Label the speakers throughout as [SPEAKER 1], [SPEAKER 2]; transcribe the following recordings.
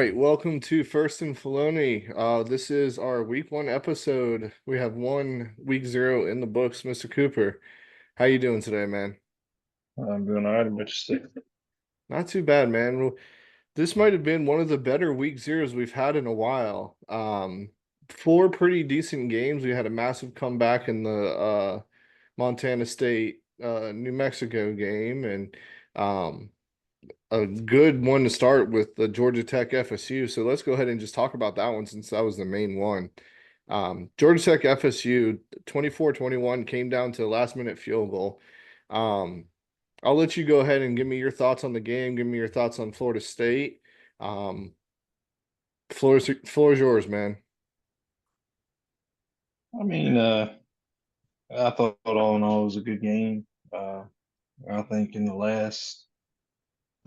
[SPEAKER 1] right, welcome to First and Filoni. This is our week one episode. We have one week zero in the books, Mr. Cooper. How you doing today, man?
[SPEAKER 2] I'm doing all right, but just
[SPEAKER 1] Not too bad, man. Well, this might have been one of the better week zeros we've had in a while. Four pretty decent games. We had a massive comeback in the Montana State New Mexico game, and um, a good one to start with the Georgia Tech FSU. So let's go ahead and just talk about that one since that was the main one. Georgia Tech FSU 24-21 came down to a last minute field goal. Um, I'll let you go ahead and give me your thoughts on the game. Give me your thoughts on Florida State. Um, floor is yours, man.
[SPEAKER 2] I mean, I thought all in all it was a good game. I think in the last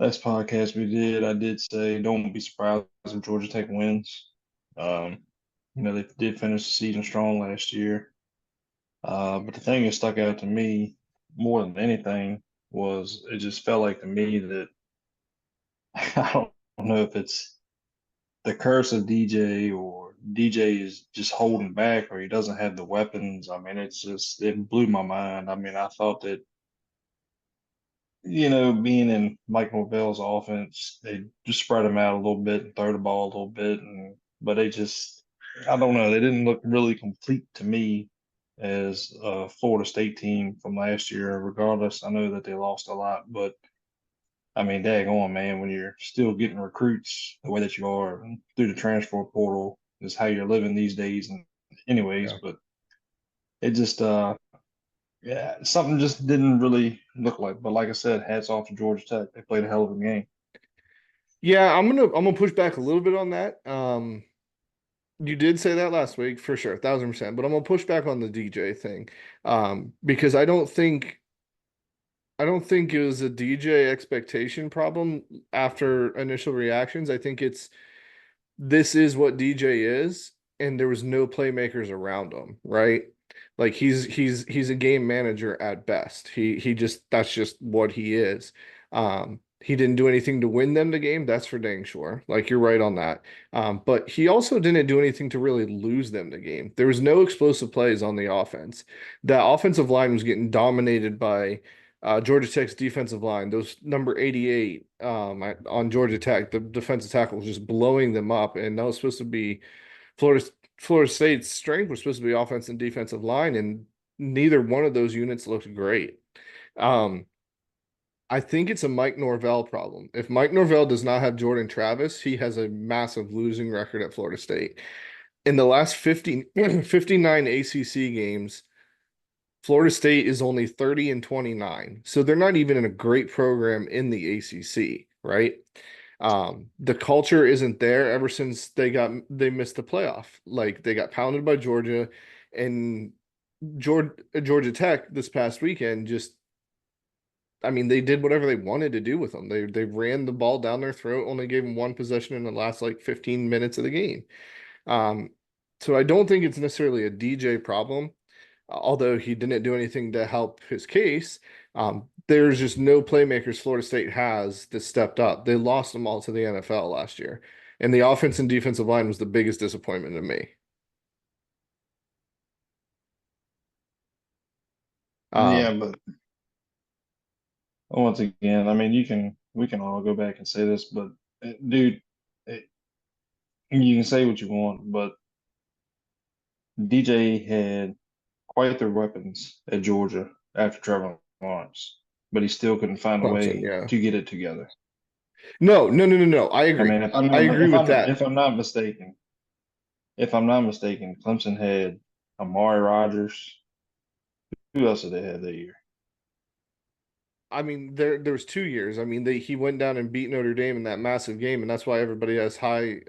[SPEAKER 2] podcast we did, I did say don't be surprised if Georgia Tech wins. Um, they did finish the season strong last year. But the thing that stuck out to me more than anything was it just felt like to me that I don't know if it's the curse of DJ or DJ is just holding back or he doesn't have the weapons. I mean, it blew my mind. I mean, I thought that, being in Mike Norvell's offense, they just spread him out a little bit and throw the ball a little bit. But they just, I don't know, they didn't look really complete to me as a Florida State team from last year, regardless. I know that they lost a lot, but I mean, daggone, man, when you're still getting recruits the way that you are through the transfer portal is how you're living these days. And anyways,
[SPEAKER 1] Yeah.
[SPEAKER 2] but it just, yeah, something just didn't really look like. But like I said, hats off to Georgia Tech. They played a hell of a game.
[SPEAKER 1] Yeah, I'm gonna push back a little bit on that. You did say that last week for sure, 1000%. But I'm gonna push back on the DJ thing, because I don't think it was a DJ expectation problem after initial reactions. I think this is what DJ is, and there was no playmakers around him, right? Like he's a game manager at best. He just that's just what he is. He didn't do anything to win them the game, that's for dang sure. Like you're right on that. But he also didn't do anything to really lose them the game. There was no explosive plays on the offense. That offensive line was getting dominated by Georgia Tech's defensive line, those number 88 on Georgia Tech, the defensive tackle was just blowing them up. And that was supposed to be Florida, Florida State's strength was supposed to be offense and defensive line, and neither one of those units looked great. Um, I think it's a Mike Norvell problem. If Mike Norvell does not have Jordan Travis, he has a massive losing record at Florida State. In the last 59 ACC games, Florida State is only 30 and 29. So they're not even in a great program in the ACC, right? The culture isn't there ever since they missed the playoff. Like they got pounded by Georgia and Georgia Tech this past weekend just I mean they did whatever they wanted to do with them. They ran the ball down their throat, only gave them one possession in the last like 15 minutes of the game. Um, so I don't think it's necessarily a DJ problem, although he didn't do anything to help his case. There's just no playmakers Florida State has that stepped up. They lost them all to the NFL last year, and the offense and defensive line was the biggest disappointment to me.
[SPEAKER 2] Yeah,
[SPEAKER 1] Um,
[SPEAKER 2] but once again, I mean, we can all go back and say this, but dude, it, you can say what you want, but DJ had quite their weapons at Georgia after Trevor Lawrence, but he still couldn't find a
[SPEAKER 1] Clemson,
[SPEAKER 2] way
[SPEAKER 1] yeah.
[SPEAKER 2] to get it together.
[SPEAKER 1] No, no, no, no, no. I
[SPEAKER 2] I
[SPEAKER 1] agree.
[SPEAKER 2] mean,
[SPEAKER 1] I agree with that.
[SPEAKER 2] if I'm not mistaken, Clemson had Amari Rogers. Who else did they have that year?
[SPEAKER 1] I mean, there was 2 years. I mean, he went down and beat Notre Dame in that massive game, and that's why everybody has high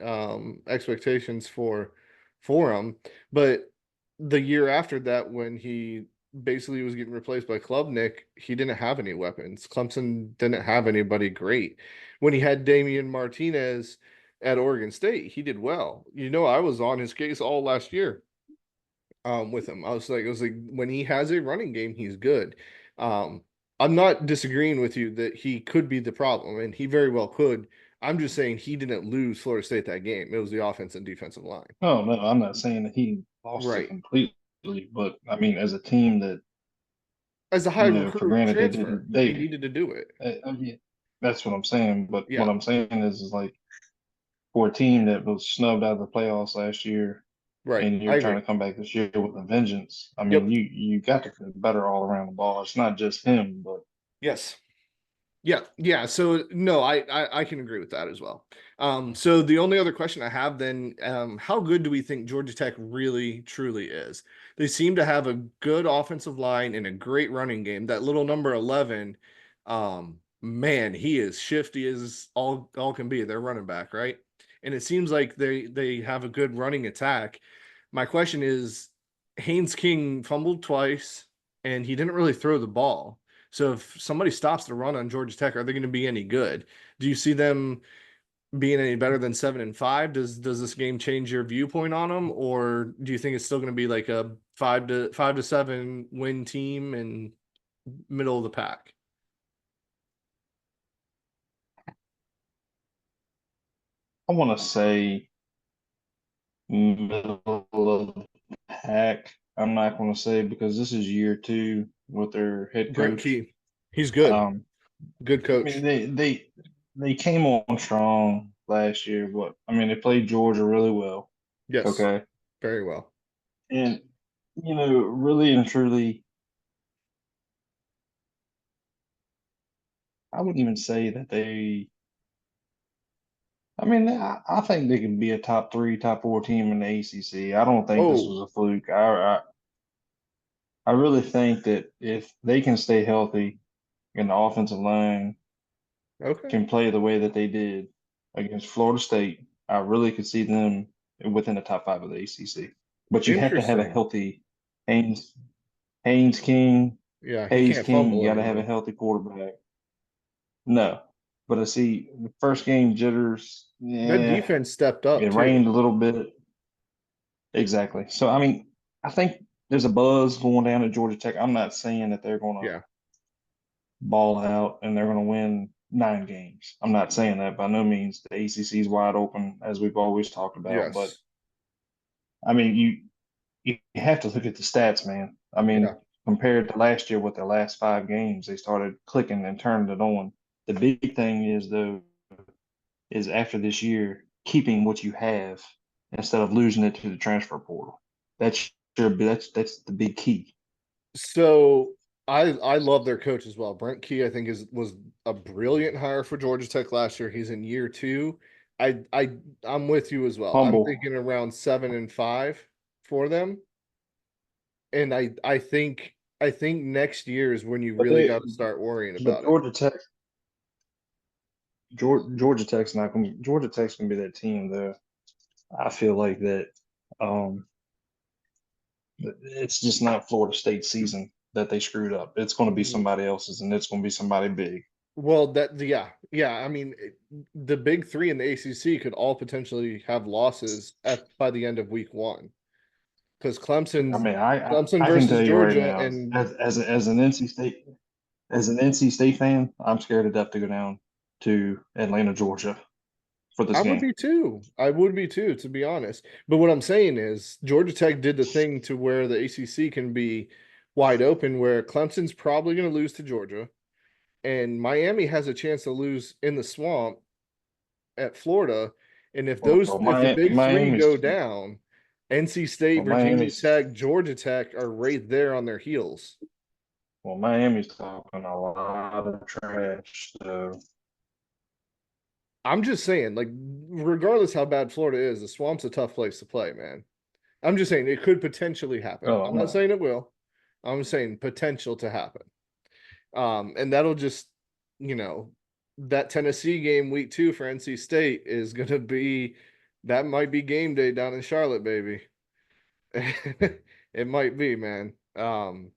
[SPEAKER 1] expectations for him. But the year after that, when he basically was getting replaced by Klubnik, he didn't have any weapons. Clemson didn't have anybody great. When he had Damian Martinez at Oregon State, he did well. I was on his case all last year with him. I was like, when he has a running game, he's good. Um, I'm not disagreeing with you that he could be the problem, and he very well could. I'm just saying he didn't lose Florida State that game. It was the offense and defensive line.
[SPEAKER 2] Oh no, I'm not saying that he lost it
[SPEAKER 1] Right.
[SPEAKER 2] completely, but I mean, as a team that,
[SPEAKER 1] As a high
[SPEAKER 2] for
[SPEAKER 1] recruit
[SPEAKER 2] granted they
[SPEAKER 1] transfer,
[SPEAKER 2] didn't,
[SPEAKER 1] he
[SPEAKER 2] they,
[SPEAKER 1] needed to do it.
[SPEAKER 2] I mean, that's what I'm saying. But what
[SPEAKER 1] Yeah.
[SPEAKER 2] I'm saying is like for a team that was snubbed out of the playoffs last year,
[SPEAKER 1] Right.
[SPEAKER 2] and
[SPEAKER 1] I
[SPEAKER 2] you're trying
[SPEAKER 1] agree.
[SPEAKER 2] to come back this year with a vengeance. I mean,
[SPEAKER 1] Yep.
[SPEAKER 2] you got to get better all around the ball. It's not just him, but
[SPEAKER 1] Yes. Yeah, yeah. So no, I can agree with that as well. So the only other question I have then, how good do we think Georgia Tech really truly is? They seem to have a good offensive line and a great running game. That little number 11, man, he is shifty as all can be. They're running back, right? And it seems like they have a good running attack. My question is, Haynes King fumbled twice, and he didn't really throw the ball. So if somebody stops the run on Georgia Tech, are they going to be any good? Do you see them being any better than 7-5? Does this game change your viewpoint on them, or do you think it's still going to be like a 5-7 win team and middle of the pack?
[SPEAKER 2] I want to say middle of the pack. I'm not going to say because this is year two with their head
[SPEAKER 1] Brent
[SPEAKER 2] coach.
[SPEAKER 1] Key, he's good,
[SPEAKER 2] Um,
[SPEAKER 1] good
[SPEAKER 2] I mean,
[SPEAKER 1] coach.
[SPEAKER 2] they came on strong last year, but I mean, they played Georgia really well.
[SPEAKER 1] Yes,
[SPEAKER 2] Okay,
[SPEAKER 1] very well.
[SPEAKER 2] and really and truly, I wouldn't even say that they. I mean, I think they can be a top three, top four team in the ACC. I don't think this
[SPEAKER 1] Oh,
[SPEAKER 2] was a fluke. I really think that if they can stay healthy and the offensive line
[SPEAKER 1] okay,
[SPEAKER 2] can play the way that they did against Florida State, I really could see them within the top five of the ACC. But you have to have a
[SPEAKER 1] interesting.
[SPEAKER 2] healthy Haynes, Haynes King,
[SPEAKER 1] Yeah, he
[SPEAKER 2] Hayes
[SPEAKER 1] can't
[SPEAKER 2] King. You
[SPEAKER 1] fumble
[SPEAKER 2] got to have a
[SPEAKER 1] anymore.
[SPEAKER 2] healthy quarterback. No, but I see the first game jitters.
[SPEAKER 1] That
[SPEAKER 2] Yeah,
[SPEAKER 1] defense stepped up
[SPEAKER 2] it
[SPEAKER 1] too.
[SPEAKER 2] rained a little bit. Exactly. So I mean, I think there's a buzz going down at Georgia Tech. I'm not saying that they're going to
[SPEAKER 1] Yeah,
[SPEAKER 2] ball out and they're going to win 9 games. I'm not saying that by no means. The ACC is wide open, as we've always talked about. But
[SPEAKER 1] yes,
[SPEAKER 2] I mean, you have to look at the stats, man. I
[SPEAKER 1] yeah.
[SPEAKER 2] mean, compared to last year with their last 5 games, they started clicking and turning it on. The big thing is though, is after this year, keeping what you have instead of losing it to the transfer portal. That's the big key.
[SPEAKER 1] So I love their coach as well. Brent Key, I think, is was a brilliant hire for Georgia Tech last year. He's in year two. I'm with you as well. I'm
[SPEAKER 2] Humble,
[SPEAKER 1] thinking around 7-5 for them. And I think next year is when you
[SPEAKER 2] but
[SPEAKER 1] really
[SPEAKER 2] they
[SPEAKER 1] got to start worrying
[SPEAKER 2] but
[SPEAKER 1] about it.
[SPEAKER 2] Georgia Tech's gonna be that team though. I feel like that um it's just not Florida State season that they screwed up. It's gonna be somebody else's and it's gonna be somebody big.
[SPEAKER 1] Well, yeah. I mean, the big three in the ACC could all potentially have losses by the end of week one because
[SPEAKER 2] I
[SPEAKER 1] Clemson's
[SPEAKER 2] mean,
[SPEAKER 1] Clemson
[SPEAKER 2] I can
[SPEAKER 1] versus
[SPEAKER 2] tell you right
[SPEAKER 1] Georgia,
[SPEAKER 2] now,
[SPEAKER 1] and
[SPEAKER 2] as an NC State fan, I'm scared to death to go down to Atlanta, Georgia for this
[SPEAKER 1] I would
[SPEAKER 2] game.
[SPEAKER 1] be too. I would be too, to be honest. But what I'm saying is Georgia Tech did the thing to where the ACC can be wide open, where Clemson's probably going to lose to Georgia, and Miami has a chance to lose in the swamp at Florida. And
[SPEAKER 2] Well,
[SPEAKER 1] if the big three go
[SPEAKER 2] Miami's
[SPEAKER 1] down, NC State,
[SPEAKER 2] well,
[SPEAKER 1] Virginia
[SPEAKER 2] Miami's
[SPEAKER 1] Tech, Georgia Tech are right there on their heels.
[SPEAKER 2] Miami's talking a lot of trash. So,
[SPEAKER 1] I'm just saying, like, regardless how bad Florida is, the swamp's a tough place to play, man. I'm just saying it could potentially happen.
[SPEAKER 2] oh,
[SPEAKER 1] I'm
[SPEAKER 2] I'm
[SPEAKER 1] not
[SPEAKER 2] not.
[SPEAKER 1] saying it will. I'm saying potential to happen. And that'll just, you know, that Tennessee game week 2 for NC State is gonna be that might be game day down in Charlotte, baby. It might be, man. All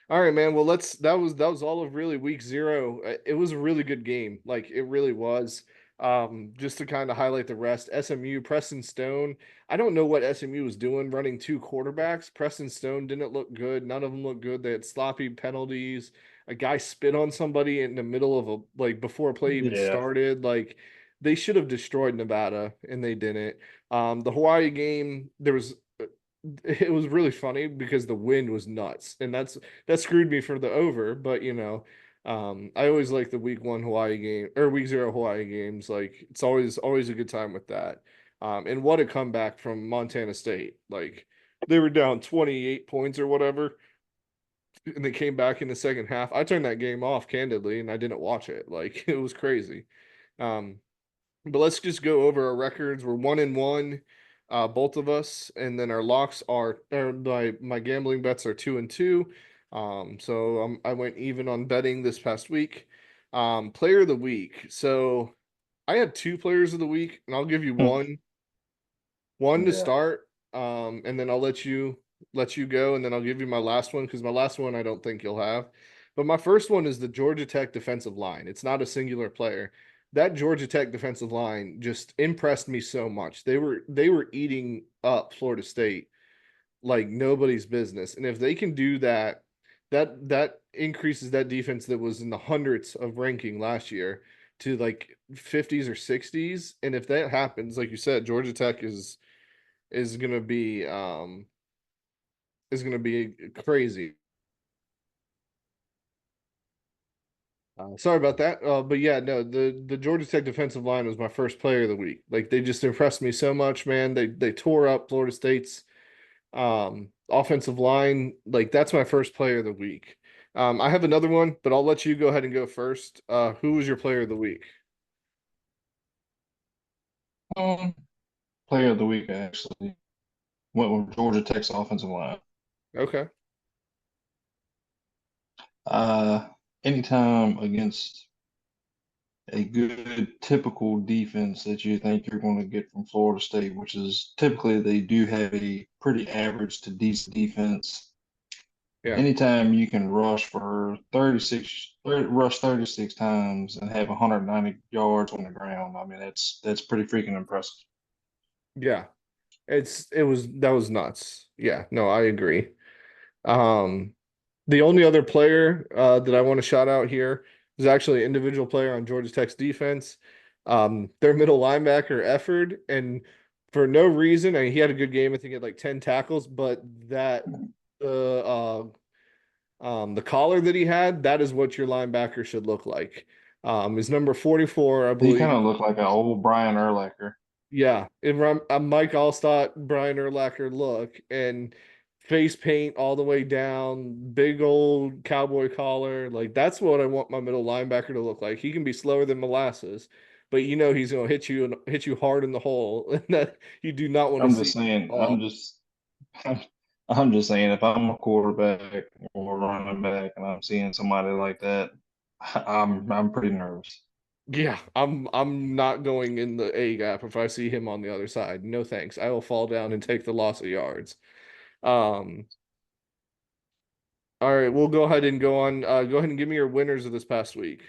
[SPEAKER 1] right, man. Well, that was all of really week 0. It was a really good game. Like it really was. Just to kind of highlight the rest, SMU, Preston Stone. I don't know what SMU was doing running two quarterbacks. Preston Stone didn't look good. None of them looked good. They had sloppy penalties. a guy spit on somebody in the middle of a like before a play even
[SPEAKER 2] Yeah.
[SPEAKER 1] started. Like they should have destroyed Nevada and they didn't. The Hawaii game, there was it was really funny because the wind was nuts, and that screwed me for the over. But I always like the week one Hawaii game or week zero Hawaii games. Like it's always a good time with that. And what a comeback from Montana State! Like they were down 28 points or whatever, and they came back in the second half. I turned that game off candidly, and I didn't watch it. Like it was crazy. Um, but let's just go over our records. We're 1-1, both of us, and then our locks are or my gambling bets are 2-2. So I went even on betting this past week. Player of the week. So I had two players of the week, and I'll give you one to
[SPEAKER 2] Yeah.
[SPEAKER 1] start, and then I'll let you go, and then I'll give you my last one because my last one I don't think you'll have. But my first one is the Georgia Tech defensive line. It's not a singular player. That Georgia Tech defensive line just impressed me so much. They were eating up Florida State like nobody's business. And if they can do that, that increases that defense that was in the hundreds of ranking last year to like 50s or 60s. And if that happens, like you said, Georgia Tech is gonna be crazy. Sorry about that. But yeah, no, the Georgia Tech defensive line was my first player of the week. Like they just impressed me so much, man. They tore up Florida State's offensive line. Like that's my first player of the week. I have another one, but I'll let you go ahead and go first. Who was your player of the week?
[SPEAKER 2] Um, Player of the week actually went with Georgia Tech's offensive line.
[SPEAKER 1] Okay.
[SPEAKER 2] Uh, Anytime against a good typical defense that you think you're going to get from Florida State, which is typically they do have a pretty average to decent defense.
[SPEAKER 1] Yeah.
[SPEAKER 2] Anytime you can rush 36 times and have 190 yards on the ground, I mean that's pretty freaking impressive.
[SPEAKER 1] Yeah. That was nuts. Yeah, no, I agree. Um, the only other player that I want to shout out here is actually an individual player on Georgia Tech's defense. Their middle linebacker Efford, and for no reason, I mean, he had a good game. I think he had like 10 tackles, but the collar that he had, that is what your linebacker should look like. His number 44, I
[SPEAKER 2] He kind
[SPEAKER 1] believe.
[SPEAKER 2] of looked like an old Brian Urlacher.
[SPEAKER 1] Yeah, a Mike Allstott, Brian Urlacher look, and face paint all the way down, big old cowboy collar. Like that's what I want my middle linebacker to look like. He can be slower than molasses, but he's gonna hit you and hit you hard in the hole, and that you do not want to
[SPEAKER 2] I'm just
[SPEAKER 1] see.
[SPEAKER 2] saying,
[SPEAKER 1] Oh,
[SPEAKER 2] I'm just saying, if I'm a quarterback or running back and I'm seeing somebody like that, I'm pretty nervous.
[SPEAKER 1] yeah, I'm not going in the A gap if I see him on the other side. No thanks. I will fall down and take the loss of yards. Um, all right, we'll go ahead and go on. Go ahead and give me your winners of this past week.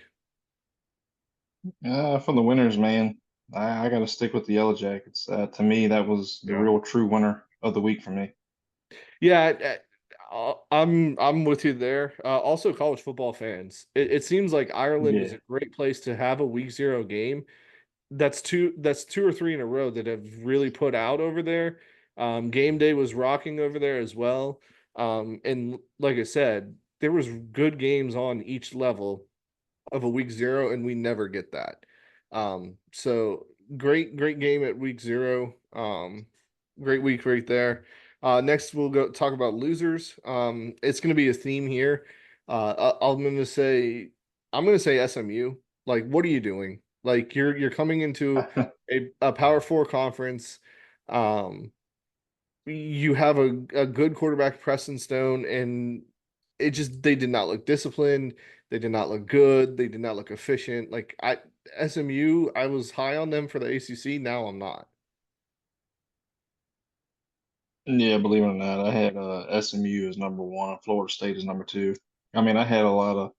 [SPEAKER 2] For the winners, man, I got to stick with the Yellow Jackets. To me, that was the
[SPEAKER 1] Yeah.
[SPEAKER 2] real true winner of the week for me.
[SPEAKER 1] Yeah, I'm with you there. Also, college football fans. It seems like Ireland is
[SPEAKER 2] Yeah.
[SPEAKER 1] a great place to have a week zero game. That's two or three in a row that have really put out over there. Game day was rocking over there as well. And like I said, there was good games on each level of a week zero, and we never get that. So great game at week zero. Great week right there. Next we'll go talk about losers. It's gonna be a theme here. I'm gonna say SMU. Like, what are you doing? Like you're coming into a Power Four conference. Um, you have a good quarterback, Preston Stone, and they did not look disciplined. They did not look good. They did not look efficient. Like SMU, I was high on them for the ACC. Now I'm not.
[SPEAKER 2] Yeah, believe it or not, I had SMU as number one, Florida State as number two. I mean, I had a lot of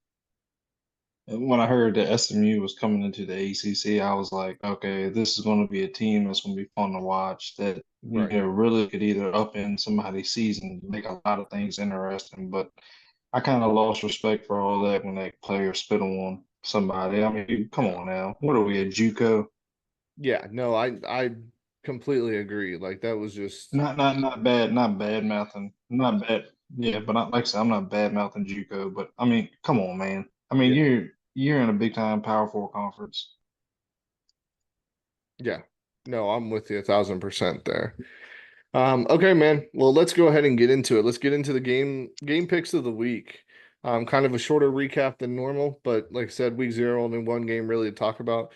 [SPEAKER 2] when I heard that SMU was coming into the ACC, I was like, okay, this is going to be a team that's going to be fun to watch. That
[SPEAKER 1] Right.
[SPEAKER 2] really could either upend somebody's season, make a lot of things interesting. But I kind of lost respect for all that when that player spit on somebody. I mean, come
[SPEAKER 1] Yeah.
[SPEAKER 2] on now. What are we, a JUCO?
[SPEAKER 1] Yeah, no, I completely agree. Like that was just
[SPEAKER 2] Not bad mouthing, not bad. Yeah, but not like I said, I'm not bad mouthing JUCO. But I mean, come on, man. I mean,
[SPEAKER 1] yeah.
[SPEAKER 2] you're in a big time Power Four conference.
[SPEAKER 1] Yeah. No, I'm with you 1,000% there. Okay, man. Well, let's go ahead and get into it. Let's get into the game picks of the week. Kind of a shorter recap than normal, but like I said, week zero, only one game really to talk about.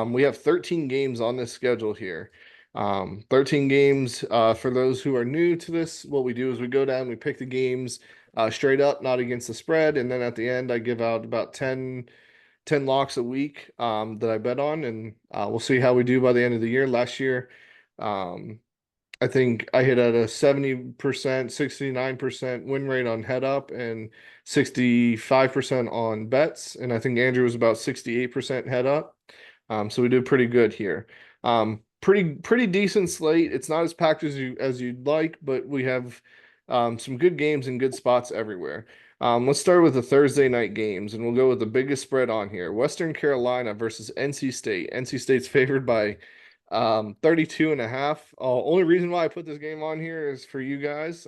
[SPEAKER 1] We have 13 games on this schedule here. 13 games. For those who are new to this, what we do is we go down, we pick the games straight up, not against the spread, and then at the end, I give out about 10 locks a week that I bet on, and we'll see how we do by the end of the year. Last year, um, I think I hit at a 70%, 69% win rate on head up and 65% on bets. And I think Andrew was about 68% head up. So we did pretty good here. Pretty decent slate. It's not as packed as you'd like, but we have some good games and good spots everywhere. Let's start with the Thursday night games, and we'll go with the biggest spread on here. Western Carolina versus NC State. NC State's favored by 32 and a half. Only reason why I put this game on here is for you guys.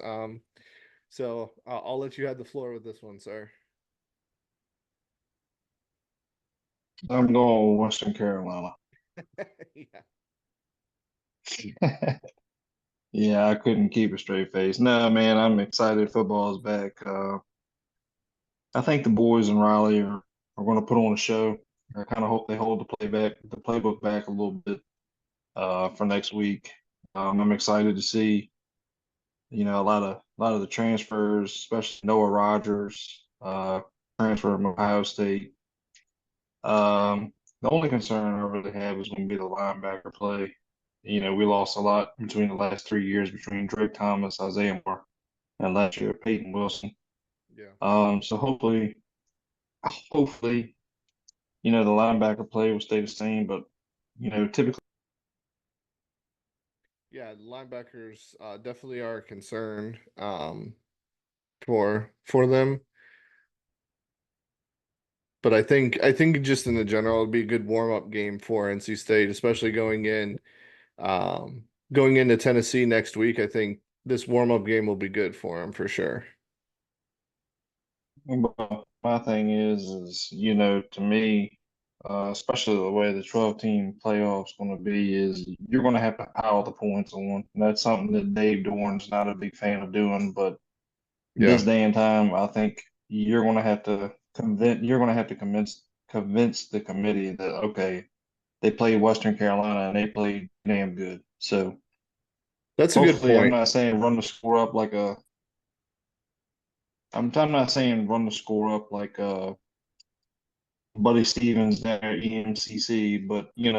[SPEAKER 1] So I'll let you have the floor with this one, sir.
[SPEAKER 2] I'm going Western Carolina.
[SPEAKER 1] Yeah.
[SPEAKER 2] Yeah, I couldn't keep a straight face. No, man, I'm excited. Football's back. I think the boys in Raleigh are going to put on a show. I kind of hope they hold the playbook back a little bit for next week. I'm excited to see, a lot of the transfers, especially Noah Rogers, transfer from Ohio State. The only concern I really have is going to be the linebacker play. We lost a lot between the last 3 years between Drake Thomas, Isaiah Moore, and last year Peyton Wilson.
[SPEAKER 1] Yeah.
[SPEAKER 2] So hopefully, the linebacker play will stay the same, but typically
[SPEAKER 1] Yeah, the linebackers definitely are a concern for them. But I think just in the general it'd be a good warm-up game for NC State, especially going into Tennessee next week. I think this warm-up game will be good for them for sure.
[SPEAKER 2] my thing is to me, especially the way the 12-team playoffs going to be, is you're going to have to pile the points on. And that's something that Dave Dorn's not a big fan of doing, but this
[SPEAKER 1] Yeah.
[SPEAKER 2] day and time, I think you're going to have to convince the committee that okay, they played Western Carolina and they played damn good. So
[SPEAKER 1] That's a good
[SPEAKER 2] hopefully,
[SPEAKER 1] point.
[SPEAKER 2] I'm not saying run the score up like Buddy Stevens down at EMCC, but go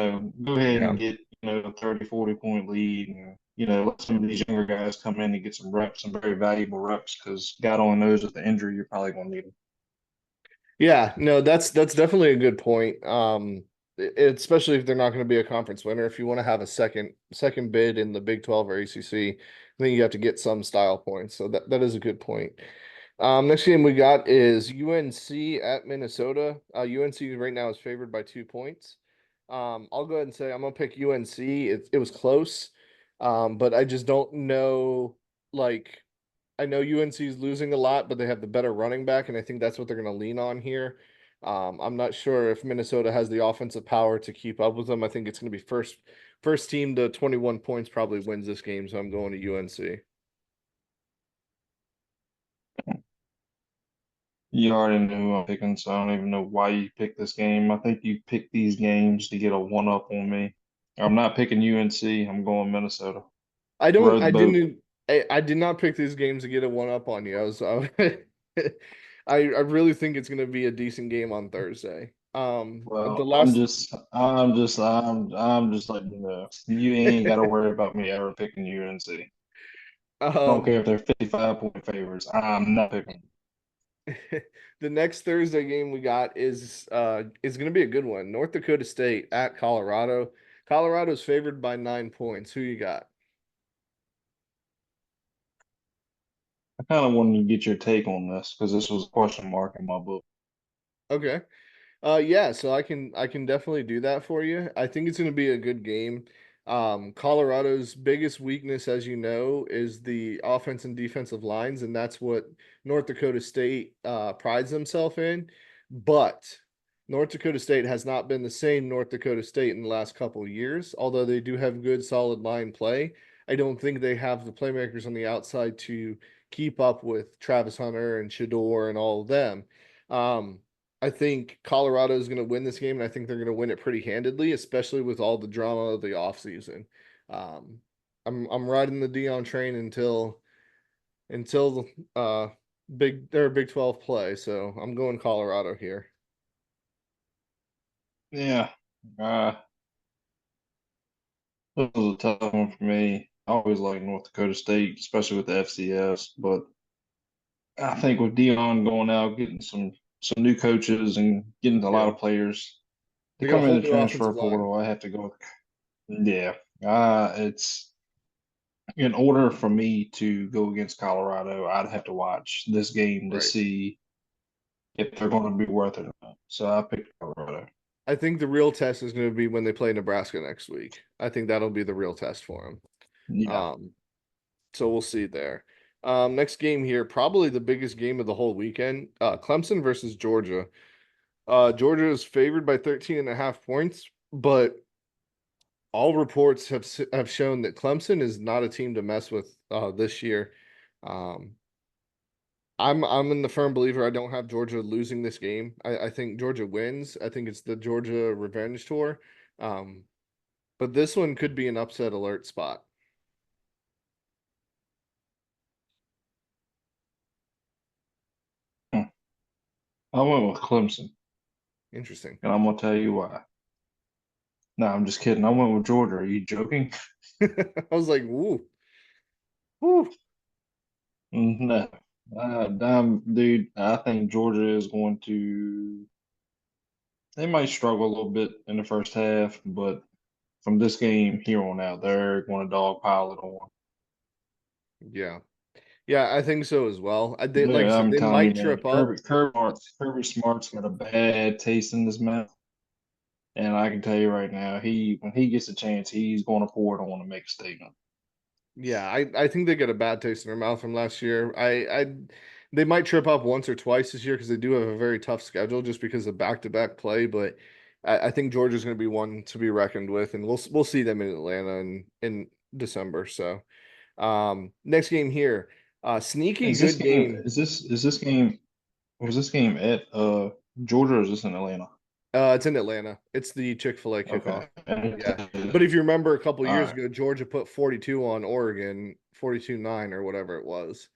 [SPEAKER 2] ahead
[SPEAKER 1] Yeah.
[SPEAKER 2] and get a 30, 40 point lead, and let some of these younger guys come in and get some reps, some very valuable reps, because God only knows with the injury you're probably going to need them.
[SPEAKER 1] Yeah, no, that's definitely a good point. Especially if they're not going to be a conference winner. If you want to have a second bid in the Big 12 or ACC, then you have to get some style points. So that is a good point. Next game we got is UNC at Minnesota. UNC right now is favored by 2 points. I'll go ahead and say I'm gonna pick UNC. It was close, but I just don't know like I know UNC is losing a lot, but they have the better running back, and I think that's what they're going to lean on here. I'm not sure if Minnesota has the offensive power to keep up with them. I think it's going to be first team to 21 points probably wins this game, so I'm going to UNC.
[SPEAKER 2] You already know who I'm picking, so I don't even know why you picked this game. I think you picked these games to get a one up on me. I'm not picking UNC. I'm going Minnesota.
[SPEAKER 1] I don't
[SPEAKER 2] Row the
[SPEAKER 1] I
[SPEAKER 2] boat.
[SPEAKER 1] didn't I did not pick these games to get a one up on you. I really think it's going to be a decent game on Thursday. The
[SPEAKER 2] Well,
[SPEAKER 1] last
[SPEAKER 2] I'm just letting you know. You ain't got to worry about me ever picking UNC. I don't
[SPEAKER 1] um
[SPEAKER 2] care if they're 55-point favorites. I'm not picking.
[SPEAKER 1] the next Thursday game we got is going to be a good one. North Dakota State at Colorado. Colorado's favored by 9 points. Who you got?
[SPEAKER 2] I kind of wanted to get your take on this because this was a question mark in my book.
[SPEAKER 1] Okay. Yeah, so I can definitely do that for you. I think it's going to be a good game. Colorado's biggest weakness, as you know, is the offense and defensive lines, and that's what North Dakota State prides themselves in. But North Dakota State has not been the same North Dakota State in the last couple of years, although they do have good, solid line play. I don't think they have the playmakers on the outside to keep up with Travis Hunter and Shador and all of them. Um, I think Colorado is going to win this game, and I think they're going to win it pretty handedly, especially with all the drama of the offseason. Um, I'm riding the Dion train until Big 12 play, so I'm going Colorado here.
[SPEAKER 2] Yeah, uh, this was a tough one for me. I always like North Dakota State, especially with the FCS, but I think with Dion going out, getting some new coaches and getting a lot
[SPEAKER 1] Yeah,
[SPEAKER 2] of players to
[SPEAKER 1] they got a
[SPEAKER 2] come
[SPEAKER 1] whole
[SPEAKER 2] in the
[SPEAKER 1] new
[SPEAKER 2] transfer
[SPEAKER 1] offensive line,
[SPEAKER 2] portal, I have to go. Yeah, it's in order for me to go against Colorado, I'd have to watch this game to
[SPEAKER 1] right?
[SPEAKER 2] see if they're going to be worth it or not. So I picked Colorado.
[SPEAKER 1] I think the real test is going to be when they play Nebraska next week. I think that'll be the real test for them.
[SPEAKER 2] Yeah.
[SPEAKER 1] So we'll see there. Next game here, probably the biggest game of the whole weekend. Clemson versus Georgia. Georgia is favored by 13 and a half points, but all reports have shown that Clemson is not a team to mess with this year. Um, I'm in the firm believer I don't have Georgia losing this game. I think Georgia wins. I think it's the Georgia revenge tour. Um, but this one could be an upset alert spot.
[SPEAKER 2] Hmm. I went with Clemson,
[SPEAKER 1] Interesting.
[SPEAKER 2] and I'm going to tell you why. No, I'm just kidding. I went with Georgia. Are you joking?
[SPEAKER 1] I was like, woo, woo.
[SPEAKER 2] No. Dude, I think Georgia is going to. They might struggle a little bit in the first half, but from this game here on out, they're going to dogpile it on.
[SPEAKER 1] Yeah. Yeah, I think so as well. Like I
[SPEAKER 2] Yeah,
[SPEAKER 1] said,
[SPEAKER 2] I'm
[SPEAKER 1] they
[SPEAKER 2] telling you,
[SPEAKER 1] might
[SPEAKER 2] man.
[SPEAKER 1] trip up.
[SPEAKER 2] Kirby Smart's got a bad taste in his mouth, and I can tell you right now, he when he gets a chance, he's going to pour it on to make a statement.
[SPEAKER 1] Yeah, I think they get a bad taste in their mouth from last year. They might trip up once or twice this year because they do have a very tough schedule just because of back-to-back play. But I think Georgia's going to be one to be reckoned with, and we'll see them in Atlanta in December. So next game here, sneaky
[SPEAKER 2] Is this
[SPEAKER 1] good
[SPEAKER 2] game?
[SPEAKER 1] game.
[SPEAKER 2] Is this game? Was this game at Georgia or is this in Atlanta?
[SPEAKER 1] It's in Atlanta. It's the Chick-fil-A kickoff.
[SPEAKER 2] Okay. And
[SPEAKER 1] Yeah. But if you remember a couple
[SPEAKER 2] all
[SPEAKER 1] years
[SPEAKER 2] right.
[SPEAKER 1] ago, Georgia put 42 on Oregon, 42-9 or whatever it was,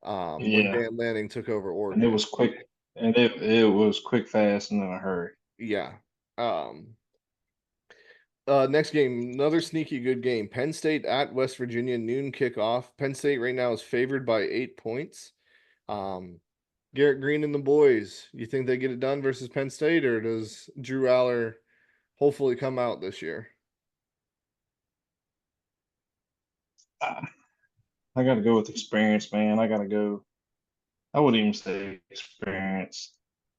[SPEAKER 1] when
[SPEAKER 2] Yeah,
[SPEAKER 1] Dan Lanning took over
[SPEAKER 2] and it
[SPEAKER 1] Oregon.
[SPEAKER 2] was quick, and it was quick, fast, and in a hurry.
[SPEAKER 1] Yeah. Um, Next game, another sneaky good game. Penn State at West Virginia, noon kickoff. Penn State right now is favored by 8 points. Um, Garrett Green and the boys, you think they get it done versus Penn State, or does Drew Aller hopefully come out this year?
[SPEAKER 2] I, I got to go with experience, man. I got to go. I wouldn't even say experience.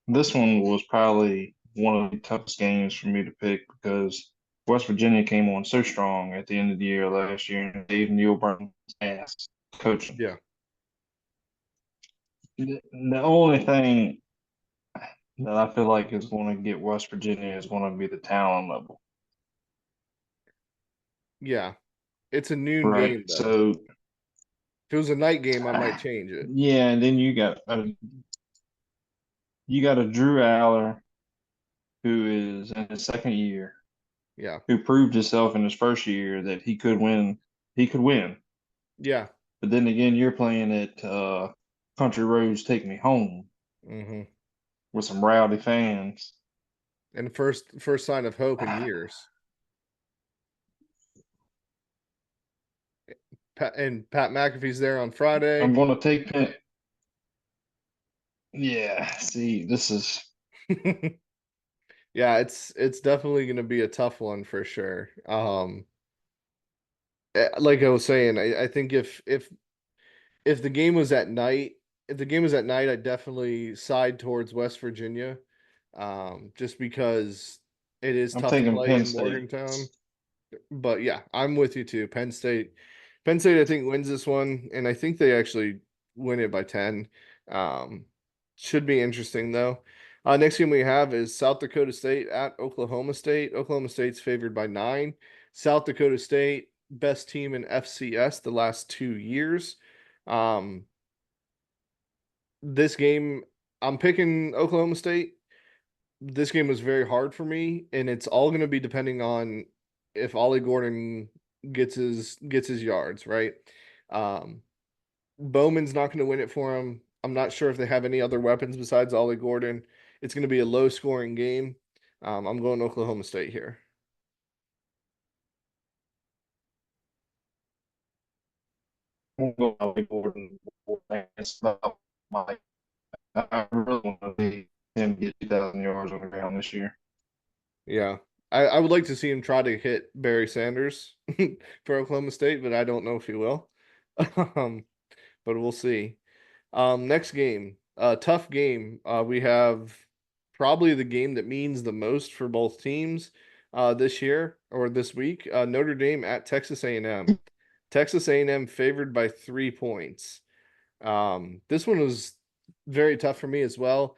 [SPEAKER 2] This one was probably one of the toughest games for me to pick because West Virginia came on so strong at the end of the year last year and gave Neil Burton's ass coaching.
[SPEAKER 1] Yeah.
[SPEAKER 2] The only thing that I feel like is going to get West Virginia is going to be the talent level,
[SPEAKER 1] Yeah. It's a noon
[SPEAKER 2] right?
[SPEAKER 1] game though.
[SPEAKER 2] So,
[SPEAKER 1] If it was a night game, I might change it.
[SPEAKER 2] yeah, and then you got a Drew Aller who is in his second year,
[SPEAKER 1] Yeah.
[SPEAKER 2] who proved himself in his first year that he could win. He could win,
[SPEAKER 1] Yeah.
[SPEAKER 2] but then again, you're playing at Country Roads Take Me Home
[SPEAKER 1] Hmm.
[SPEAKER 2] with some rowdy fans.
[SPEAKER 1] And first sign of hope in years. Pat McAfee's there on
[SPEAKER 2] I'm
[SPEAKER 1] Friday.
[SPEAKER 2] going to take Penn. Yeah, see, this is
[SPEAKER 1] Yeah, it's definitely going to be a tough one for sure. Like I was saying, I think if if the game was at night, if the game was at night, I'd definitely side towards West Virginia, just because it is
[SPEAKER 2] I'm
[SPEAKER 1] tough to
[SPEAKER 2] taking
[SPEAKER 1] play
[SPEAKER 2] Penn
[SPEAKER 1] in
[SPEAKER 2] State.
[SPEAKER 1] Morgantown. But yeah, I'm with you too. Penn State, I think wins this one, and I think they actually win it by 10. Um, should be interesting though. Next game we have is South Dakota State at Oklahoma State. Oklahoma State's favored by 9. South Dakota State, best team in FCS the last 2 years. Um, this game, I'm picking Oklahoma State. This game was very hard for me, and it's all going to be depending on if Ollie Gordon gets his yards, right? Um, Bowman's not going to win it for him. I'm not sure if they have any other weapons besides Ollie Gordon. It's going to be a low scoring game. I'm going Oklahoma State here.
[SPEAKER 2] I'm gonna go Ollie Gordon. It's about my. I really want to see him get 2,000 yards on the ground this year.
[SPEAKER 1] Yeah. I would like to see him try to hit Barry Sanders for Oklahoma State, but I don't know if he will. Um, but we'll see. Next game, tough game. We have probably the game that means the most for both teams this year or this week. Notre Dame at Texas A&M. Texas A&M favored by 3 points. This one was very tough for me as well.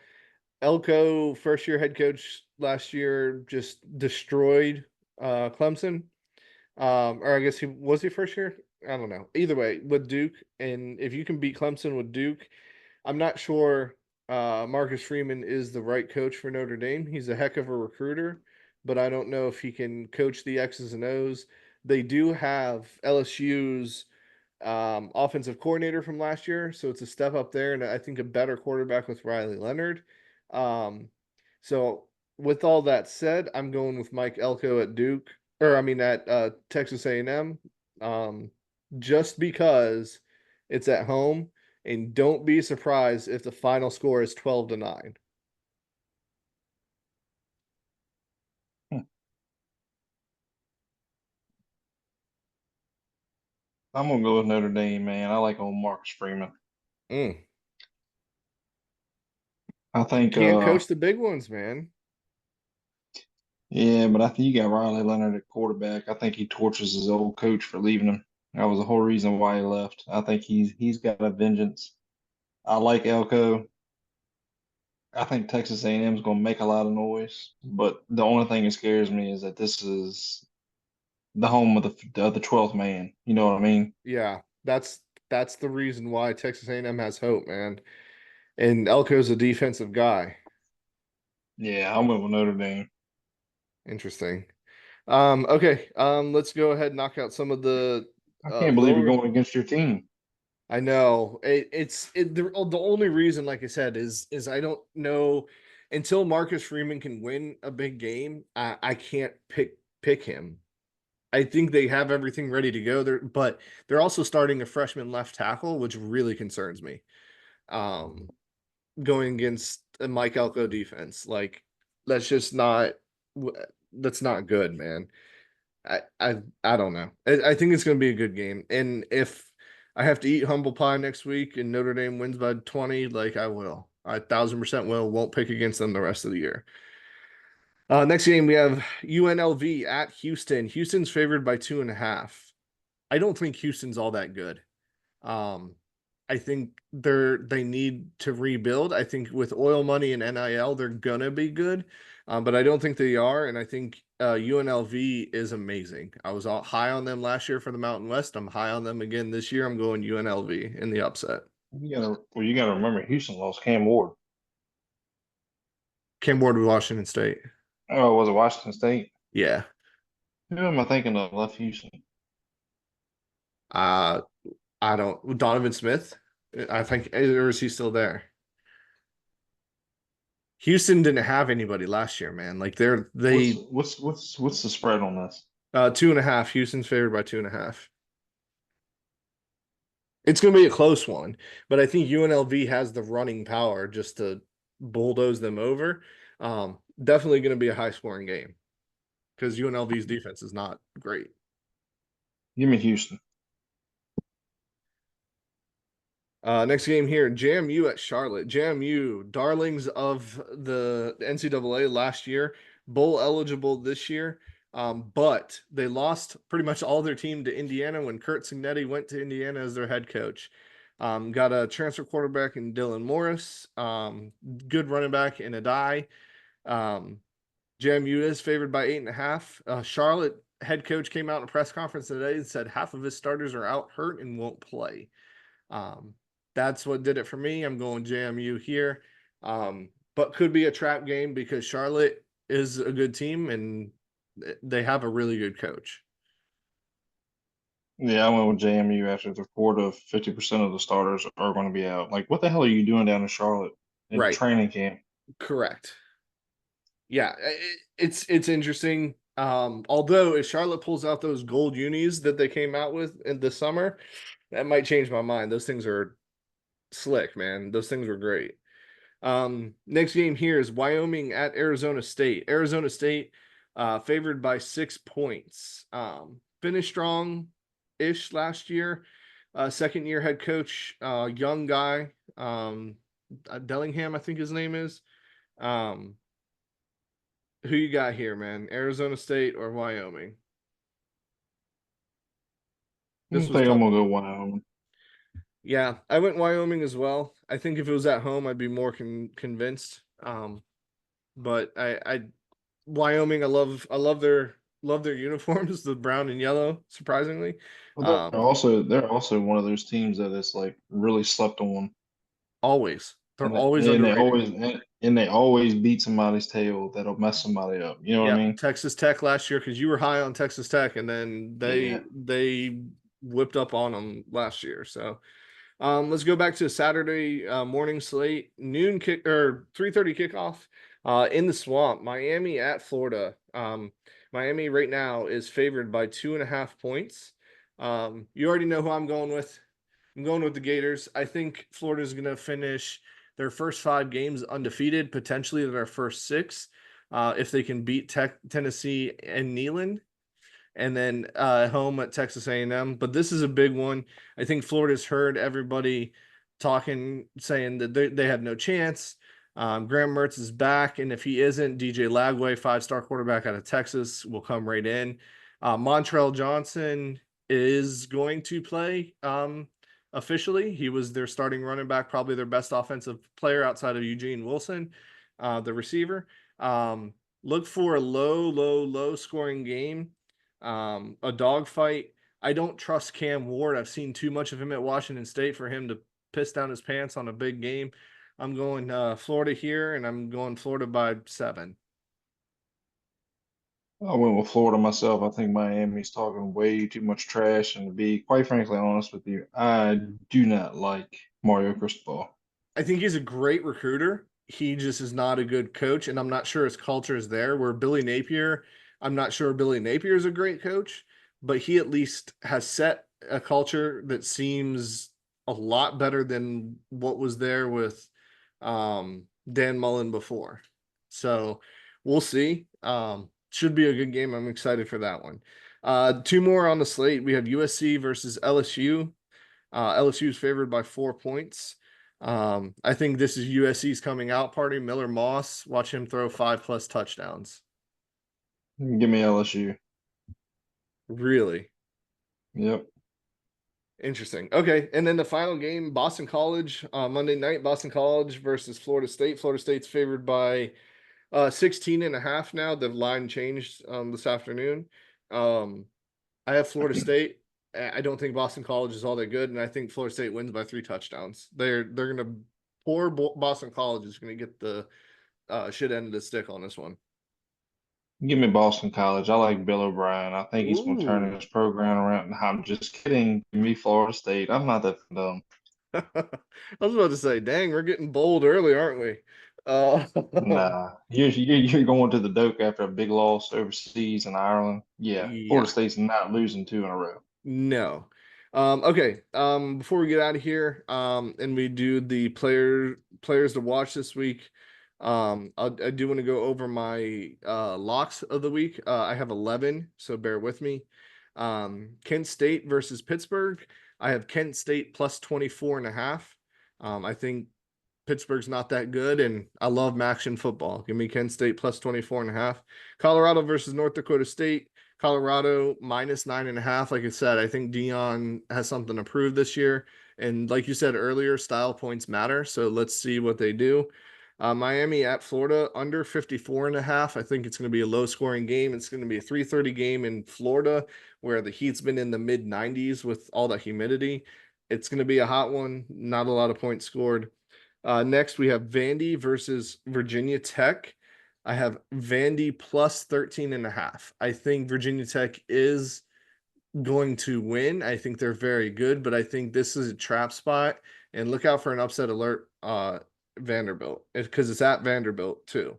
[SPEAKER 1] Elko, first year head coach last year, just destroyed Clemson. Or I guess he first year? I don't know. Either way, with Duke, and if you can beat Clemson with Duke, I'm not sure Marcus Freeman is the right coach for Notre Dame. He's a heck of a recruiter, but I don't know if he can coach the X's and O's. They do have LSU's offensive coordinator from last year, so it's a step up there, and I think a better quarterback with Riley Leonard. Um, so with all that said, I'm going with Mike Elko at Duke, or I mean at Texas A&M, just because it's at home, and don't be surprised if the final score is 12-9.
[SPEAKER 2] Hmm. I'm gonna go with Notre Dame, man. I like old Marcus Freeman.
[SPEAKER 1] Mm.
[SPEAKER 2] I
[SPEAKER 1] You
[SPEAKER 2] think,
[SPEAKER 1] can't coach the big ones, man.
[SPEAKER 2] yeah, but I think you got Riley Leonard at quarterback. I think he tortures his old coach for leaving him. That was the whole reason why he left. I think he's got a vengeance. I like Elko. I think Texas A&M is going to make a lot of noise, but the only thing that scares me is that this is the home of the 12th man. You know what I mean?
[SPEAKER 1] Yeah, that's the reason why Texas A&M has hope, man. And Elko's a defensive guy.
[SPEAKER 2] Yeah, I'm with Notre Dame.
[SPEAKER 1] Interesting. Okay. Let's go ahead and knock out some of the
[SPEAKER 2] I can't believe you're
[SPEAKER 1] lower.
[SPEAKER 2] going against your team.
[SPEAKER 1] I know the only reason, like I said, is I don't know until Marcus Freeman can win a big game. I can't pick him. I think they have everything ready to go there, but they're also starting a freshman left tackle, which really concerns me. Um, Going against a Mike Elko defense, like that's just not that's not good, man. I don't know. I think it's going to be a good game, and if I have to eat humble pie next week and Notre Dame wins by 20, like I will. I 1,000% will. Won't pick against them the rest of the year. Next game we have UNLV at Houston. Houston's favored by 2.5. I don't think Houston's all that good. Um, I think they need to rebuild. I think with oil money and NIL, they're gonna be good, but I don't think they are. And I think UNLV is amazing. I was all high on them last year for the Mountain West. I'm high on them again this year. I'm going UNLV in the upset.
[SPEAKER 2] You gotta remember Houston lost Cam Ward.
[SPEAKER 1] Cam Ward with Washington State.
[SPEAKER 2] Oh, was it Washington State?
[SPEAKER 1] Yeah.
[SPEAKER 2] Who am I thinking of? Left Houston.
[SPEAKER 1] Uh, I don't. Donovan Smith. I think, or is he still there? Houston didn't have anybody last year, man. Like they're
[SPEAKER 2] What's
[SPEAKER 1] they
[SPEAKER 2] what's what's what's the spread on this?
[SPEAKER 1] 2.5. Houston's favored by 2.5. It's going to be a close one, but I think UNLV has the running power just to bulldoze them over. Definitely going to be a high scoring game because UNLV's defense is not great.
[SPEAKER 2] Give me Houston.
[SPEAKER 1] Next game here, JMU at Charlotte. JMU, darlings of the NCAA last year, bowl eligible this year, but they lost pretty much all their team to Indiana when Kurt Signetti went to Indiana as their head coach. Got a transfer quarterback in Dylan Morris, good running back in Adai. JMU is favored by 8.5. Charlotte head coach came out in a press conference today and said half of his starters are out hurt and won't play. Um, that's what did it for me. I'm going JMU here. But could be a trap game because Charlotte is a good team and they have a really good coach.
[SPEAKER 2] Yeah, I went with JMU after the report of 50% of the starters are going to be out. Like, what the hell are you doing down in Charlotte in
[SPEAKER 1] Right.
[SPEAKER 2] training camp?
[SPEAKER 1] Correct. Yeah, it's interesting. Although if Charlotte pulls out those gold unis that they came out with in the summer, that might change my mind. Those things are slick, man. Those things were great. Next game here is Wyoming at Arizona State. Arizona State, favored by 6 points. Finished strong-ish last year. Second year head coach, young guy, Dellingham, I think his name is. Um, who you got here, man? Arizona State or Wyoming?
[SPEAKER 2] I
[SPEAKER 1] This
[SPEAKER 2] think
[SPEAKER 1] was
[SPEAKER 2] I'm
[SPEAKER 1] tough.
[SPEAKER 2] going to go Wyoming.
[SPEAKER 1] Yeah, I went Wyoming as well. I think if it was at home, I'd be more convinced. But I Wyoming, I love their uniforms, the brown and yellow, surprisingly.
[SPEAKER 2] Well,
[SPEAKER 1] Um,
[SPEAKER 2] they're also one of those teams that is like really slept on,
[SPEAKER 1] always. They're
[SPEAKER 2] and
[SPEAKER 1] always underrated.
[SPEAKER 2] they always beat somebody's tail that'll mess somebody up. You know what I
[SPEAKER 1] Yeah,
[SPEAKER 2] mean?
[SPEAKER 1] Texas Tech last year because you were high on Texas Tech, and then they
[SPEAKER 2] Yeah.
[SPEAKER 1] they whipped up on them last year. So let's go back to Saturday morning slate, noon kick or 3:30 kickoff in the swamp, Miami at Florida. Miami right now is favored by 2.5 points. You already know who I'm going with. I'm going with the Gators. I think Florida's going to finish their first 5 games undefeated, potentially their first 6, if they can beat Tennessee and Neyland and then home at Texas A&M. But this is a big one. I think Florida's heard everybody talking, saying that they have no chance. Graham Mertz is back, and if he isn't, DJ Lagway, 5-star quarterback out of Texas, will come right in. Montrell Johnson is going to play officially. He was their starting running back, probably their best offensive player outside of Eugene Wilson, the receiver. Look for a low scoring game, a dogfight. I don't trust Cam Ward. I've seen too much of him at Washington State for him to piss down his pants on a big game. I'm going Florida here, and I'm going Florida by 7.
[SPEAKER 2] I went with Florida myself. I think Miami's talking way too much trash, and to be quite frankly honest with you, I do not like Mario Cristobal.
[SPEAKER 1] I think he's a great recruiter. He just is not a good coach, and I'm not sure his culture is there. Where Billy Napier, I'm not sure Billy Napier is a great coach, but he at least has set a culture that seems a lot better than what was there with Dan Mullen before. So we'll see. Should be a good game. I'm excited for that one. 2 more on the slate. We have USC versus LSU. LSU is favored by 4 points. I think this is USC's coming out party. Miller Moss, watch him throw 5+ touchdowns.
[SPEAKER 2] Give me LSU.
[SPEAKER 1] Really
[SPEAKER 2] Yep.
[SPEAKER 1] interesting. Okay, and then the final game, Boston College, Monday night, Boston College versus Florida State. Florida State's favored by 16.5 now. The line changed this afternoon. I have Florida State. I don't think Boston College is all that good, and I think Florida State wins by 3 touchdowns. They're gonna poor Boston College is gonna get the shit end of the stick on this one.
[SPEAKER 2] Give me Boston College. I like Bill O'Brien. I think he's going to turn
[SPEAKER 1] Ooh.
[SPEAKER 2] his program around. I'm just kidding. Give me Florida State. I'm not that dumb.
[SPEAKER 1] I was about to say, dang, we're getting bold early, aren't we? Uh,
[SPEAKER 2] Nah, you're going to the Doak after a big loss overseas in Ireland. Yeah, Florida
[SPEAKER 1] yeah.
[SPEAKER 2] State's not losing 2 in a row.
[SPEAKER 1] No. Okay. Before we get out of here, and we do the players to watch this week, I do want to go over my locks of the week. I have 11, so bear with me. Kent State versus Pittsburgh. I have Kent State plus 24.5. I think Pittsburgh's not that good, and I love action football. Give me Kent State plus 24.5. Colorado versus North Dakota State. Colorado minus 9.5. Like I said, I think Dion has something to prove this year. And like you said earlier, style points matter. So let's see what they do. Miami at Florida under 54.5. I think it's going to be a low scoring game. It's going to be a 3:30 game in Florida where the heat's been in the mid 90s with all the humidity. It's going to be a hot one. Not a lot of points scored. Next, we have Vandy versus Virginia Tech. I have Vandy plus 13.5. I think Virginia Tech is going to win. I think they're very good, but I think this is a trap spot. And look out for an upset alert, Vanderbilt, because it's at Vanderbilt too.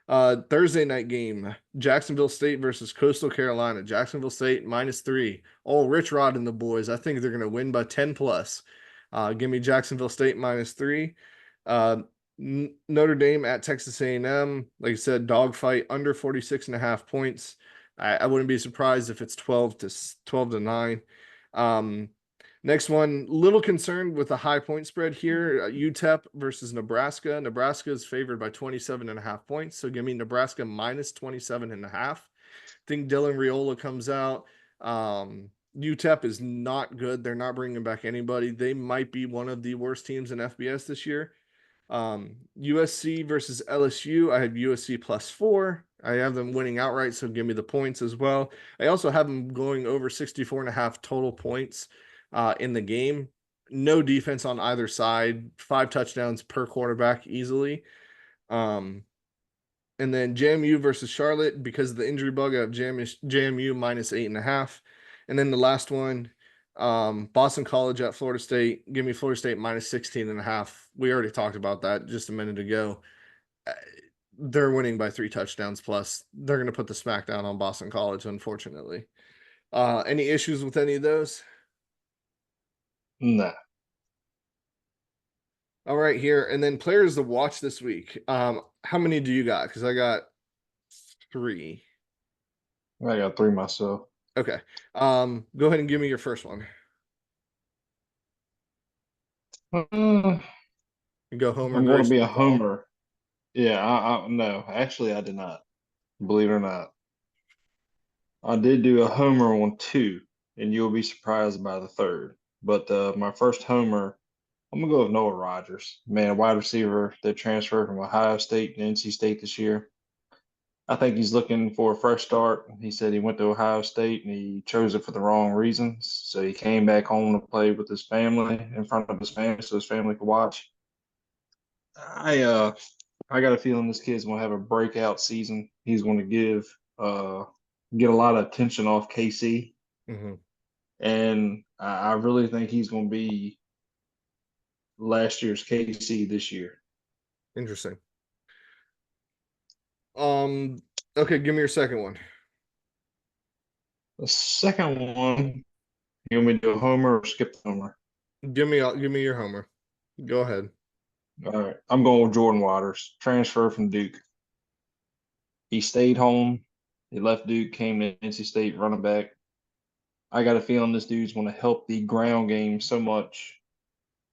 [SPEAKER 1] Thursday night game, Jacksonville State versus Coastal Carolina. Jacksonville State -3. Oh, Rich Rod and the boys. I think they're going to win by 10 plus. Give me Jacksonville State -3. Uh, Notre Dame at Texas A&M. Like I said, dogfight under 46.5 points. I wouldn't be surprised if it's 12 to 9. Um, Next one, little concerned with the high point spread here. UTEP versus Nebraska. Nebraska is favored by 27.5 points. So give me Nebraska minus 27.5. I think Dylan Riola comes out. UTEP is not good. They're not bringing back anybody. They might be one of the worst teams in FBS this year. USC versus LSU. I have USC +4. I have them winning outright, so give me the points as well. I also have them going over 64.5 total points in the game. No defense on either side. 5 touchdowns per quarterback easily. And then JMU versus Charlotte, because of the injury bug, I have JMU -8.5. And then the last one, Boston College at Florida State. Give me Florida State -16.5. We already talked about that just a minute ago. They're winning by 3 touchdowns plus. They're going to put the smackdown on Boston College, unfortunately. Any issues with any of those?
[SPEAKER 2] Nah,
[SPEAKER 1] All right, here. And then players to watch this week. How many do you got? Because I got 3.
[SPEAKER 2] I got 3 myself.
[SPEAKER 1] Okay. Go ahead and give me your first one.
[SPEAKER 2] I'm
[SPEAKER 1] You go Homer
[SPEAKER 2] going to be
[SPEAKER 1] Grayson
[SPEAKER 2] a
[SPEAKER 1] McCall.
[SPEAKER 2] homer. Yeah, no, actually, I did not. Believe it or not, I did do a homer on 2, and you'll be surprised by the third. But my first homer, I'm gonna go with Noah Rogers, man, wide receiver that transferred from Ohio State to NC State this year. I think he's looking for a fresh start. He said he went to Ohio State and he chose it for the wrong reasons. So he came back home to play with his family in front of his family so his family could watch. I got a feeling this kid's gonna have a breakout season. He's gonna get a lot of attention off KC.
[SPEAKER 1] Mm-hmm.
[SPEAKER 2] And I really think he's gonna be last year's KC this year.
[SPEAKER 1] Interesting. Um, okay, give me your second one.
[SPEAKER 2] The second one, you want me to do a homer or skip the homer?
[SPEAKER 1] Give me your Homer. Go ahead.
[SPEAKER 2] All right, I'm going with Jordan Waters, transfer from Duke. He stayed home. He left Duke, came to NC State running back. I got a feeling this dude's going to help the ground game so much.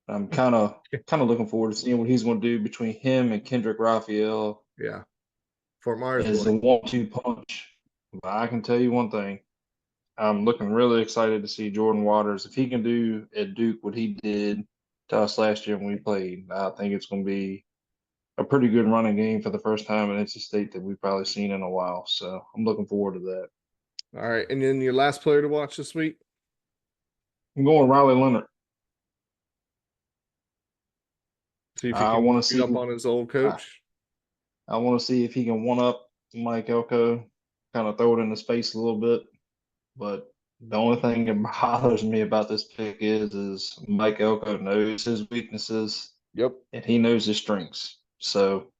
[SPEAKER 2] I'm kind of looking forward to seeing what he's going to do between him and Kendrick Raphael
[SPEAKER 1] Yeah. Fort Myers
[SPEAKER 2] as
[SPEAKER 1] boy.
[SPEAKER 2] a 1-2 punch. But I can tell you one thing. I'm looking really excited to see Jordan Waters. If he can do at Duke what he did to us last year when we played, I think it's going to be a pretty good running game for the first time in NC State that we've probably seen in a while. So I'm looking forward to that.
[SPEAKER 1] All right. And then your last player to watch this week?
[SPEAKER 2] I'm going Riley Leonard.
[SPEAKER 1] See if he
[SPEAKER 2] I
[SPEAKER 1] can
[SPEAKER 2] want to
[SPEAKER 1] beat up
[SPEAKER 2] see
[SPEAKER 1] on his old
[SPEAKER 2] I,
[SPEAKER 1] coach.
[SPEAKER 2] I want to see if he can one up Mike Elko, kind of throw it in his face a little bit. But the only thing that bothers me about this pick is Mike Elko knows his weaknesses
[SPEAKER 1] Yep.
[SPEAKER 2] and he knows his strengths. So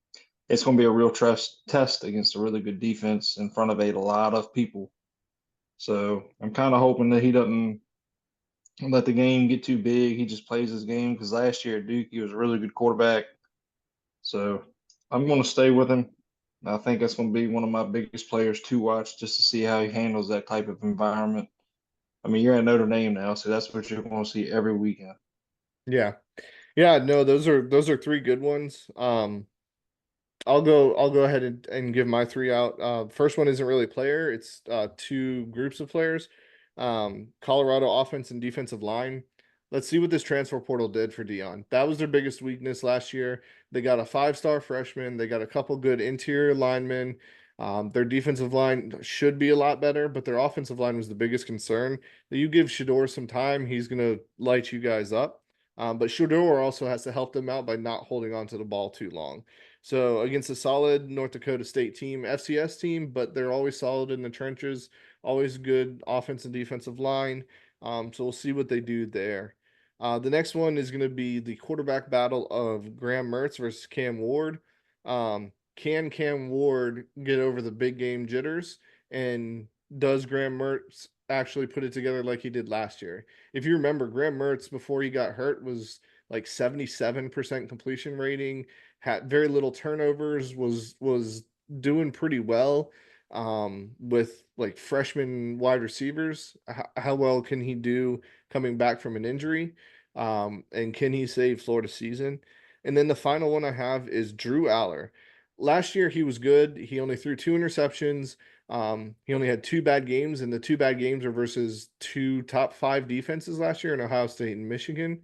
[SPEAKER 2] it's going to be a real trust test against a really good defense in front of a lot of people. So I'm kind of hoping that he doesn't let the game get too big. He just plays his game because last year at Duke he was a really good quarterback. So I'm going to stay with him. I think that's going to be one of my biggest players to watch just to see how he handles that type of environment. I mean, you're at Notre Dame now, so that's what you're going to see every weekend.
[SPEAKER 1] Yeah. Yeah, no, those are three good ones. I'll go ahead and give my three out. First one isn't really a player, it's two groups of players. Colorado offense and defensive line. Let's see what this transfer portal did for Dion. That was their biggest weakness last year. They got a five-star freshman, they got a couple good interior linemen. Their defensive line should be a lot better, but their offensive line was the biggest concern. You give Shador some time, he's gonna light you guys up. But Shador also has to help them out by not holding on to the ball too long. So against a solid North Dakota State team, FCS team, but they're always solid in the trenches, always good offense and defensive line. So we'll see what they do there. The next one is going to be the quarterback battle of Graham Mertz versus Cam Ward. Can Cam Ward get over the big game jitters? And does Graham Mertz actually put it together like he did last year? If you remember, Graham Mertz before he got hurt was like 77% completion rating, had very little turnovers, was doing pretty well with like freshman wide receivers. How well can he do coming back from an injury? And can he save Florida's season? And then the final one I have is Drew Aller. Last year he was good. He only threw two interceptions. He only had two bad games, and the two bad games are versus two top five defenses last year in Ohio State and Michigan.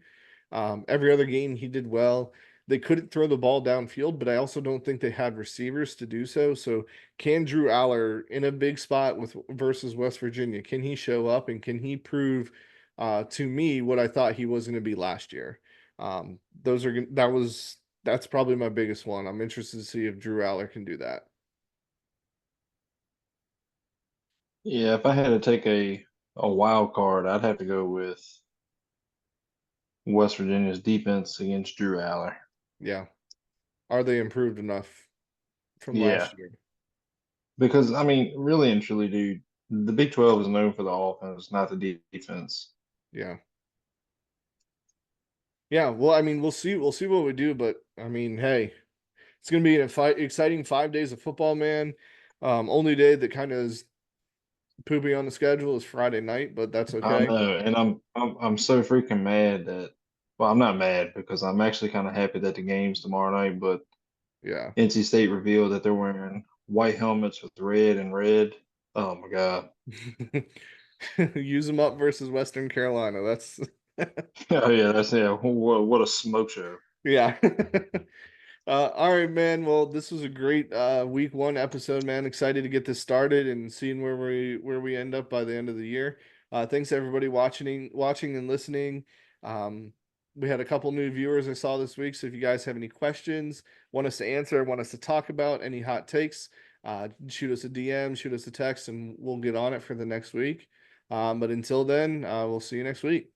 [SPEAKER 1] Every other game he did well. They couldn't throw the ball downfield, but I also don't think they had receivers to do so. So can Drew Aller in a big spot with versus West Virginia, can he show up and can he prove to me what I thought he was going to be last year? Those are that's probably my biggest one. I'm interested to see if Drew Aller can do that.
[SPEAKER 2] Yeah, if I had to take a wild card, I'd have to go with West Virginia's defense against Drew Aller.
[SPEAKER 1] Yeah. Are they improved enough from
[SPEAKER 2] Yeah,
[SPEAKER 1] last year?
[SPEAKER 2] because I mean, really and truly, dude, the Big 12 is known for the offense, not the defense.
[SPEAKER 1] Yeah. Yeah, well, I mean, we'll see what we do, but I mean, hey, it's gonna be an exciting 5 days of football, man. Only day that kind of is poopy on the schedule is Friday night, but that's
[SPEAKER 2] I
[SPEAKER 1] okay.
[SPEAKER 2] know, and I'm so freaking mad that. Well, I'm not mad because I'm actually kind of happy that the game's tomorrow night, but
[SPEAKER 1] Yeah.
[SPEAKER 2] NC State revealed that they're wearing white helmets with red and red. Oh my God.
[SPEAKER 1] Use them up versus Western Carolina. That's
[SPEAKER 2] Oh yeah, that's yeah. What a smoke show.
[SPEAKER 1] yeah. All right, man. Well, this was a great week one episode, man. Excited to get this started and seeing where we end up by the end of the year. Thanks everybody watching and listening. Um, we had a couple new viewers I saw this week. So if you guys have any questions, want us to answer, want us to talk about any hot takes, shoot us a DM, shoot us a text, and we'll get on it for the next week. But until then, we'll see you next week.